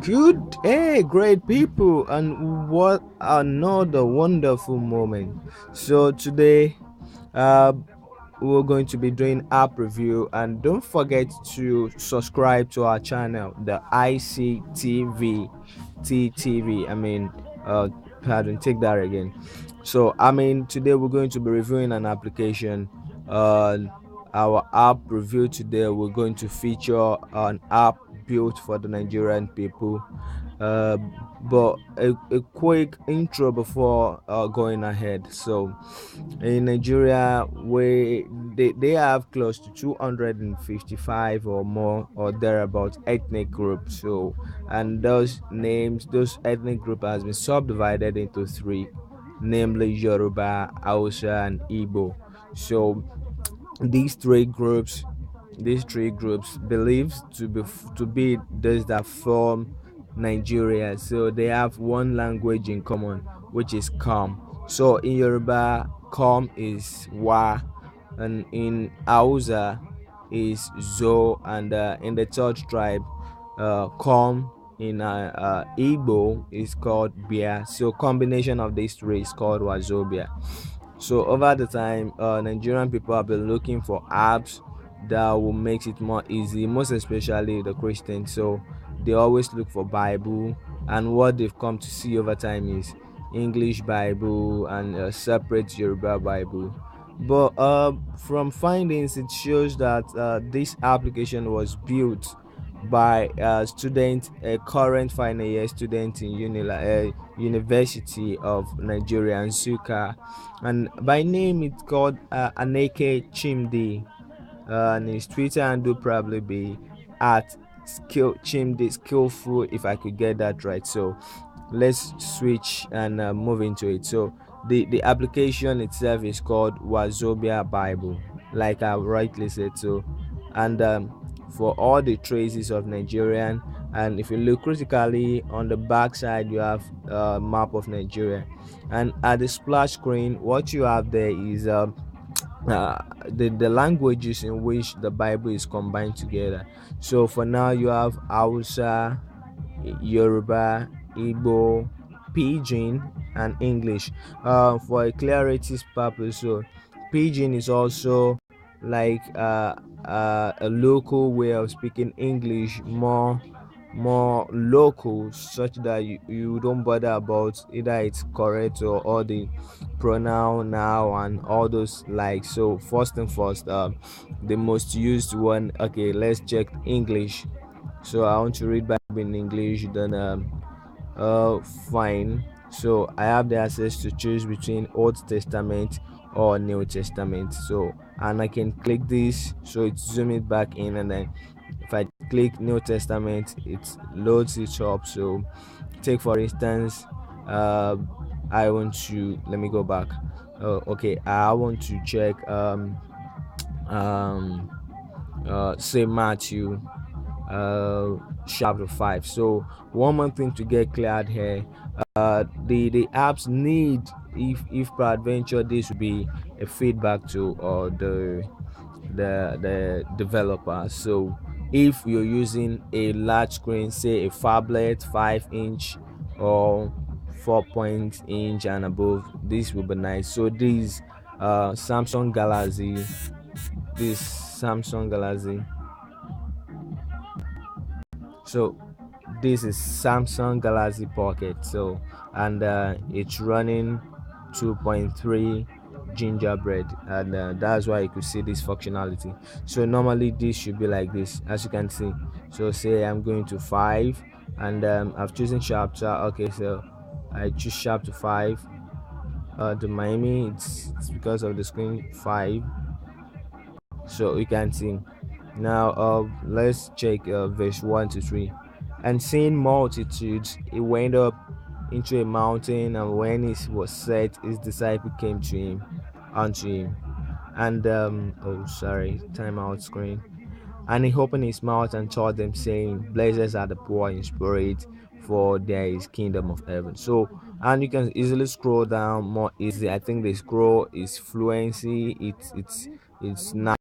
Good, hey, great people, and what another wonderful moment. So, today, uh, we're going to be doing app review, and don't forget to subscribe to our channel, the ICTV TTV. Pardon, take that again. So, today we're going to be reviewing an application. Uh, our app review today, we're going to feature an app built for the Nigerian people. Uh, but a quick intro before going ahead. So, in Nigeria, they have close to 255 or more or thereabout ethnic groups. So, and those ethnic group has been subdivided into three, namely Yoruba, Hausa, and Igbo. So, these three groups believes to be those that form Nigeria. So they have one language in common, which is Kam. So in Yoruba, Kam is Wa, and in Hausa is Zo, and in the third tribe, Kam in Igbo is called Bia. So combination of these three is called WaZoBia. So over the time, Nigerian people have been looking for apps that will make it more easy, most especially the Christians. So they always look for Bible, and what they've come to see over time is English Bible and a separate Yoruba Bible. But from findings, it shows that this application was built by a student, a current final year student in University of Nigeria, Nsukka, and by name it's called Aneke Chimdi, and his Twitter handle probably be at skill Chimdi skillful, if I could get that right. So let's switch and move into it. So the application itself is called WaZoBia Bible, like I rightly said. So, and for all the traces of Nigerian, and if you look critically on the back side, you have a map of Nigeria, and at the splash screen, what you have there is the languages in which the Bible is combined together. So for now, you have Hausa, Yoruba, Igbo, Pidgin, and English. For a clarity's purpose, so Pidgin is also like a local way of speaking English, more local, such that you don't bother about either it's correct or all the pronoun now and all those, like. So first and first, the most used one, okay, let's check English. So I want to read Bible in English, then fine. So I have the access to choose between Old Testament or New Testament. So, and I can click this, so it zoom it back in, and then if I click New Testament, it loads it up. So take for instance, uh I want to, let me go back. Okay, I want to check um say Matthew chapter 5. So one more thing to get cleared here, the apps need, if peradventure this would be a feedback to the developer. So if you're using a large screen, say a phablet 5-inch or 4-point-inch and above, this will be nice. So this Samsung Galaxy, this Samsung Galaxy so this is Samsung Galaxy Pocket. So, and it's running 2.3 gingerbread, and that's why you could see this functionality. So normally this should be like this, as you can see. So say I'm going to 5, and I've chosen chapter. Okay, so I choose chapter 5. The Miami, it's because of the screen 5. So you can see now. Let's check verse 1 to 3. And seeing multitudes, he went up into a mountain, and when it was set, his disciple came to him unto him. And oh, sorry, timeout screen. And he opened his mouth and taught them, saying, Blessed are the poor in spirit, for there is kingdom of heaven. So, and you can easily scroll down more easy. I think the scroll is fluency. It's nice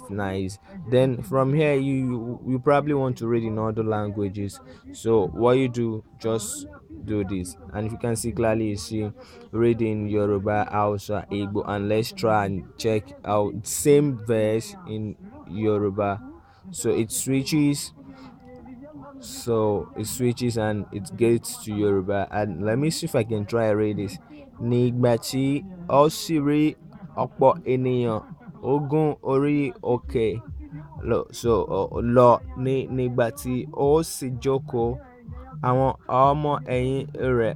nice. Then from here, you probably want to read in other languages. So what you do, just do this, and if you can see clearly, you see reading Yoruba, Hausa, Igbo, and let's try and check out same verse in Yoruba. So it switches and it gets to Yoruba. And let me see if I can try and read this. Nigbati osiri ọ̀pọ̀ ènìyàn ogun orí òkè lọ nígbà tí ó sì jókòó àwọn ọmọ ẹ̀yìn rẹ̀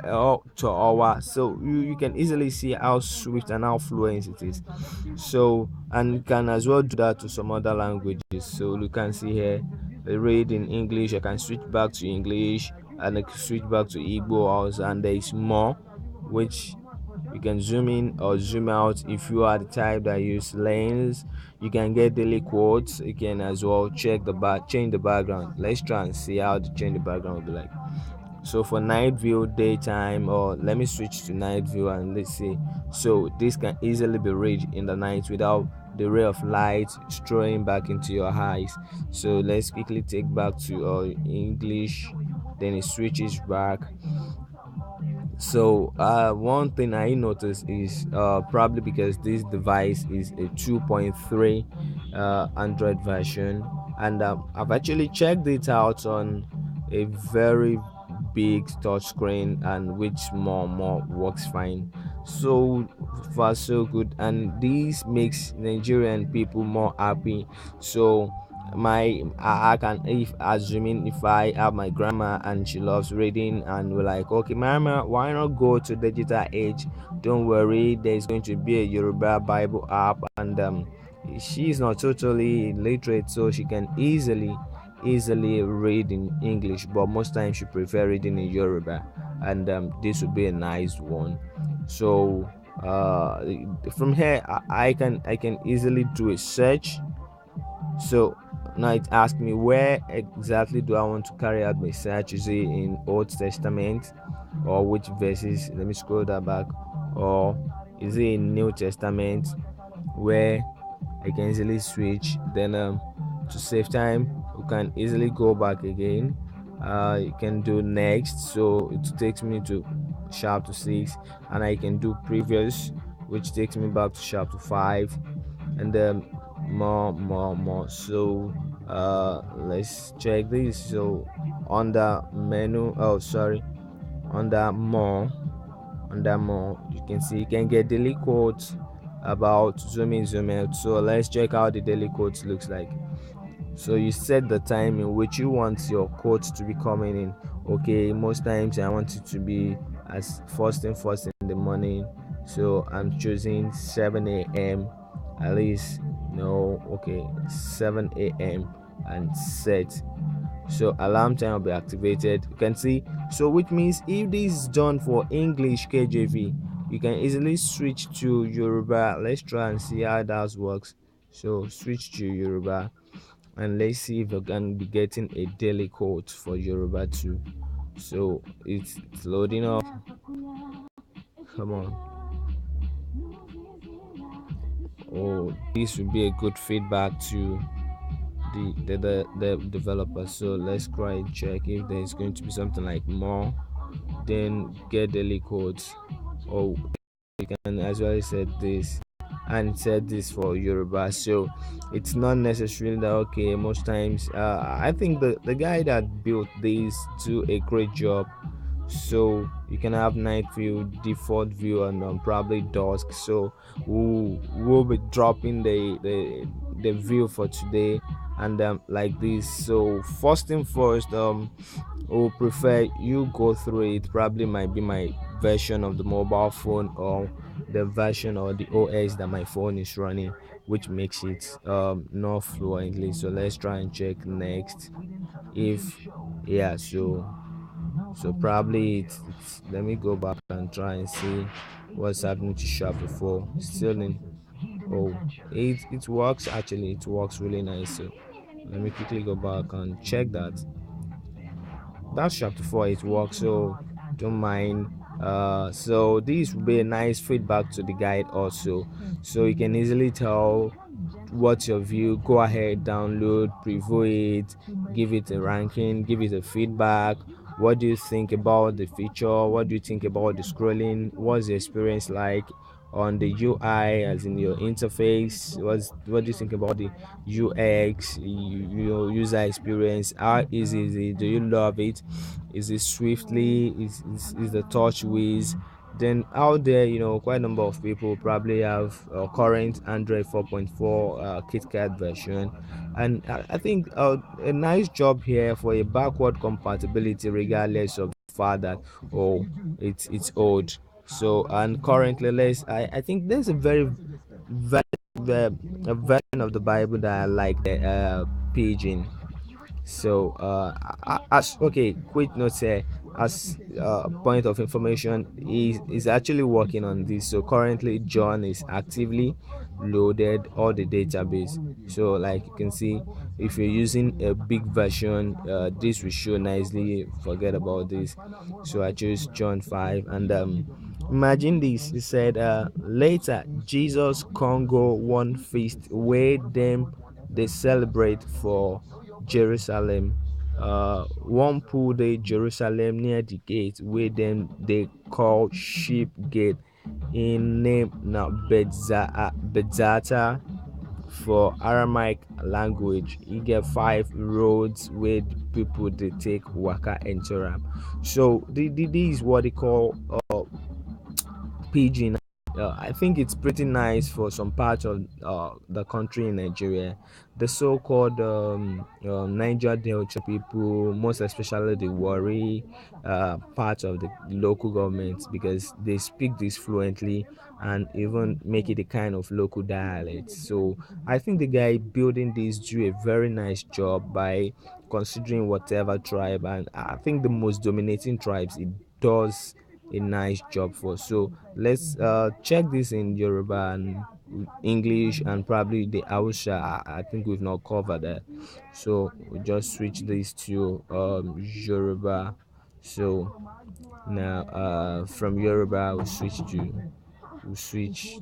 tọ̀ ọ́ wá. So you can easily see how swift and how fluent it is. So, and you can as well do that to some other languages. So you can see here, read in English, I can switch back to English, and I can switch back to Igbo also, and there is more, which you can zoom in or zoom out if you are the type that use lens. You can get daily quotes. You can as well change the background. Let's try and see how to change the background will be like. So for night view, daytime, or let me switch to night view and let's see. So this can easily be read in the night without the ray of light straying back into your eyes. So let's quickly take back to English, then it switches back. So one thing I noticed is probably because this device is a 2.3 Android version, and I've actually checked it out on a very big touch screen, and which more works fine. So far so good, and this makes Nigerian people more happy. So I can, if assuming if I have my grandma and she loves reading, and we're like, okay mama, why not go to digital age? Don't worry, there's going to be a Yoruba Bible app, and she's not totally illiterate, so she can easily read in English, but most times she prefer reading in Yoruba, and this would be a nice one. So from here, I can easily do a search. So now it asks me, where exactly do I want to carry out my search? Is it in Old Testament, or which verses? Let me scroll that back. Or is it in New Testament, where I can easily switch? Then to save time, you can easily go back again. You can do next, so it takes me to chapter 6, and I can do previous, which takes me back to chapter 5, and then more. So let's check this. So on the menu, oh sorry, on the more you can see you can get daily quotes about zoom in, zoom out. So let's check how the daily quotes looks like. So you set the time in which you want your quotes to be coming in. Okay, most times I want it to be as first in the morning, so I'm choosing 7 a.m. at least. No, okay, 7 a.m. and set. So alarm time will be activated. You can see, so which means if this is done for English KJV, you can easily switch to Yoruba. Let's try and see how that works. So switch to Yoruba, and let's see if we can be getting a daily quote for Yoruba too. So it's loading up. Come on. Oh, this would be a good feedback to the developer. So let's try and check if there's going to be something like more, then get daily quotes. Oh, you can as well said this, and said this for Yoruba. So it's not necessarily that okay. Most times I think the guy that built this do a great job. So you can have night view, default view, and probably dusk. So we'll be dropping the view for today, and like this. So first thing first, we'll prefer you go through it. Probably might be my version of the mobile phone, or the version or the OS that my phone is running, which makes it not fluently. So let's try and check next. If yeah, so probably let me go back and try and see what's happening to shop before. Still in, oh, it works. Actually, it works really nice. So let me quickly go back and check that. That's chapter 4, it works, so don't mind. So this will be a nice feedback to the guide also, so you can easily tell what's your view? Go ahead, download, preview it, give it a ranking, give it a feedback. What do you think about the feature? What do you think about the scrolling? What's the experience like on the UI, as in your interface? What do you think about the UX, your user experience? How easy is it? Do you love it? Is it swiftly? Is the touch whiz? Then out there, quite a number of people probably have current Android 4.4 KitKat version, and I think a nice job here for a backward compatibility, regardless of the fact that, oh, it's old. So, and currently, I think there's a very a version of the Bible that I like, the Pidgin. So, as okay, quick note here, as point of information, is actually working on this. So currently, John is actively loaded all the database. So, like you can see, if you're using a big version, this will show nicely. Forget about this. So I choose John 5, and imagine this. He said, later Jesus Congo one feast where them they celebrate for Jerusalem. One pool day Jerusalem near the gate where them they call sheep gate, in name now Bedzata for Aramaic language. You get five roads where the people they take waka enter am. So this is what they call Pidgin. I think it's pretty nice for some parts of the country in Nigeria. The so-called Niger Delta people, most especially the Warri part of the local government, because they speak this fluently and even make it a kind of local dialect. So I think the guy building this do a very nice job by considering whatever tribe, and I think the most dominating tribes it does a nice job for. So let's check this in Yoruba and English and probably the Hausa. I think we've not covered that. So we just switch this to Yoruba. So now from Yoruba we switch